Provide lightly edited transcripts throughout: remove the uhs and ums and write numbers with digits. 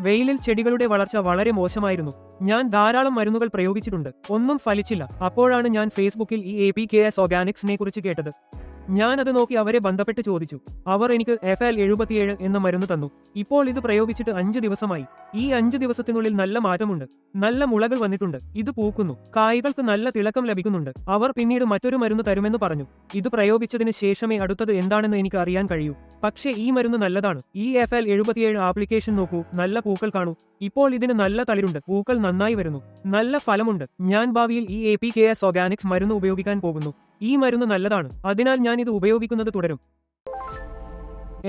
വെയിലിൽ ചെടികളുടെ വളർച്ച വളരെ മോശമായിരുന്നു. ഞാൻ ധാരാളം മരുന്നുകൾ പ്രയോഗിച്ചിട്ടുണ്ട്, ഒന്നും ഫലിച്ചില്ല. അപ്പോഴാണ് ഞാൻ ഫേസ്ബുക്കിൽ ഈ APKS ഓർഗാനിക്സിനെ കുറിച്ച് കേട്ടത്. ഞാൻ അത് നോക്കി അവരെ ബന്ധപ്പെട്ട് ചോദിച്ചു. അവർ എനിക്ക് FL77 എന്ന മരുന്ന് തന്നു. ഇപ്പോൾ ഇത് പ്രയോഗിച്ചിട്ട് 5 ദിവസമായി. ഈ 5 ദിവസത്തിനുള്ളിൽ നല്ല മാറ്റമുണ്ട്. നല്ല മുളകൾ വന്നിട്ടുണ്ട്. ഇത് പൂക്കുന്നു. കായ്കൾക്ക് നല്ല തിളക്കം ലഭിക്കുന്നുണ്ട്. അവർ പിന്നീട് മറ്റൊരു മരുന്ന് തരുമെന്ന് പറഞ്ഞു. ഇത് പ്രയോഗിച്ചതിന് ശേഷമേ അടുത്തത് എന്താണെന്ന് എനിക്ക് അറിയാൻ കഴിയൂ. പക്ഷേ ഈ മരുന്ന് നല്ലതാണ്. ഈ FL77 ആപ്ലിക്കേഷൻ നോക്കൂ, നല്ല പൂക്കൾ കാണൂ. ഇപ്പോൾ ഇതിന് നല്ല തളിരുണ്ട്, പൂക്കൾ നന്നായി വരുന്നു, നല്ല ഫലമുണ്ട്. ഞാൻ ഭാവിയിൽ ഈ APKS ഓർഗാനിക്സ് മരുന്ന് ഉപയോഗിക്കാൻ പോകുന്നു. ഈ മരുന്ന് നല്ലതാണ്, അതിനാൽ ഞാൻ ഇത് ഉപയോഗിക്കുന്നത് തുടരും.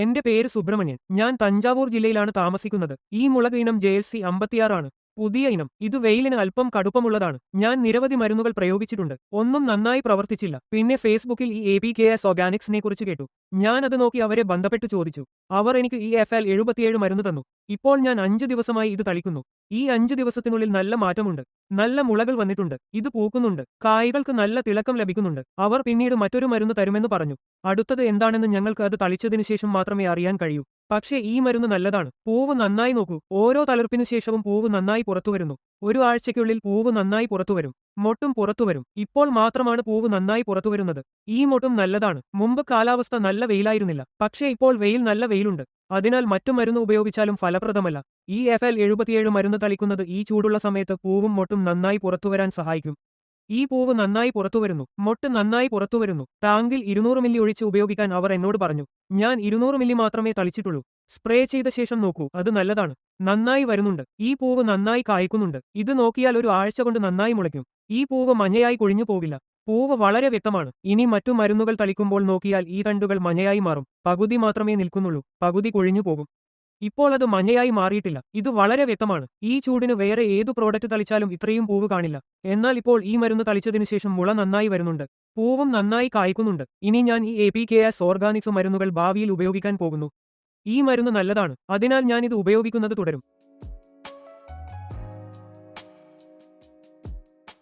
എന്റെ പേര് സുബ്രഹ്മണ്യൻ. ഞാൻ തഞ്ചാവൂർ ജില്ലയിലാണ് താമസിക്കുന്നത്. ഈ മുളക് ഇനം JLC 56 ആണ്. പുതിയ ഇനം. ഇത് വെയിലിന് അല്പം കടുപ്പമുള്ളതാണ്. ഞാൻ നിരവധി മരുന്നുകൾ പ്രയോഗിച്ചിട്ടുണ്ട്, ഒന്നും നന്നായി പ്രവർത്തിച്ചില്ല. പിന്നെ ഫേസ്ബുക്കിൽ ഈ APKS ഓർഗാനിക്സിനെ കുറിച്ച് കേട്ടു. ഞാൻ അത് നോക്കി അവരെ ബന്ധപ്പെട്ട് ചോദിച്ചു. അവർ എനിക്ക് ഈ FL77 മരുന്ന് തന്നു. ഇപ്പോൾ ഞാൻ 5 ദിവസമായി ഇത് തളിക്കുന്നു. ഈ 5 ദിവസത്തിനുള്ളിൽ നല്ല മാറ്റമുണ്ട്. നല്ല മുളകൾ വന്നിട്ടുണ്ട്. ഇത് പൂക്കുന്നുണ്ട്. കായ്കൾക്ക് നല്ല തിളക്കം ലഭിക്കുന്നുണ്ട്. അവർ പിന്നീട് മറ്റൊരു മരുന്ന് തരുമെന്ന് പറഞ്ഞു. അടുത്തത് എന്താണെന്ന് ഞങ്ങൾക്ക് അത് തളിച്ചതിനു ശേഷം മാത്രമേ അറിയാൻ കഴിയൂ. പക്ഷേ ഈ മരുന്ന് നല്ലതാണ്. പൂവ് നന്നായി നോക്കൂ. ഓരോ തളിർപ്പിനു ശേഷവും പൂവ് നന്നായി പുറത്തുവരുന്നു. ഒരു ആഴ്ചയ്ക്കുള്ളിൽ പൂവ് നന്നായി പുറത്തുവരും. മൊട്ടും പുറത്തുവരും. ഇപ്പോൾ മാത്രമാണ് പൂവ് നന്നായി പുറത്തുവരുന്നത്. ഈ മൊട്ടും നല്ലതാണ്. മുമ്പ് കാലാവസ്ഥ നല്ല വെയിലായിരുന്നില്ല. പക്ഷേ ഇപ്പോൾ നല്ല വെയിലുണ്ട്. അതിനാൽ മറ്റു മരുന്ന് ഉപയോഗിച്ചാലും ഫലപ്രദമല്ല. ഈ FL77 മരുന്ന് തളിക്കുന്നത് ഈ ചൂടുള്ള സമയത്ത് പൂവും മൊട്ടും നന്നായി പുറത്തുവരാൻ സഹായിക്കും. ഈ പൂവ് നന്നായി പുറത്തുവരുന്നു. മൊട്ട് നന്നായി പുറത്തുവരുന്നു. ടാങ്കിൽ 200 മില്ലി ഒഴിച്ച് ഉപയോഗിക്കാൻ അവർ എന്നോട് പറഞ്ഞു. ഞാൻ 200 മില്ലി മാത്രമേ തളിച്ചിട്ടുള്ളൂ. സ്പ്രേ ചെയ്ത ശേഷം നോക്കൂ, അത് നല്ലതാണ്. നന്നായി വരുന്നുണ്ട്. ഈ പൂവ് നന്നായി കായ്ക്കുന്നുണ്ട്. ഇത് നോക്കിയാൽ ഒരു ആഴ്ച കൊണ്ട് നന്നായി മുളയ്ക്കും. ഈ പൂവ് മഞ്ഞയായി കൊഴിഞ്ഞു പോകില്ല. പൂവ് വളരെ വ്യക്തമാണ്. ഇനി മറ്റു മരുന്നുകൾ തളിക്കുമ്പോൾ നോക്കിയാൽ ഈ തണ്ടുകൾ മഞ്ഞയായി മാറും. പകുതി മാത്രമേ നിൽക്കുന്നുള്ളൂ, പകുതി കൊഴിഞ്ഞു പോകും. ഇപ്പോൾ അത് മഞ്ഞയായി മാറിയിട്ടില്ല. ഇത് വളരെ വ്യക്തമാണ്. ഈ ചൂടിന് വേറെ ഏതു പ്രോഡക്റ്റ് തളിച്ചാലും ഇത്രയും പൂവ് കാണില്ല. എന്നാൽ ഇപ്പോൾ ഈ മരുന്ന് തളിച്ചതിനു ശേഷം മുള നന്നായി വരുന്നുണ്ട്. പൂവും നന്നായി കായ്ക്കുന്നുണ്ട്. ഇനി ഞാൻ ഈ APKS ഓർഗാനിക്സ് മരുന്നുകൾ ഭാവിയിൽ ഉപയോഗിക്കാൻ പോകുന്നു. ഈ മരുന്ന് നല്ലതാണ്, അതിനാൽ ഞാൻ ഇത് ഉപയോഗിക്കുന്നത് തുടരും.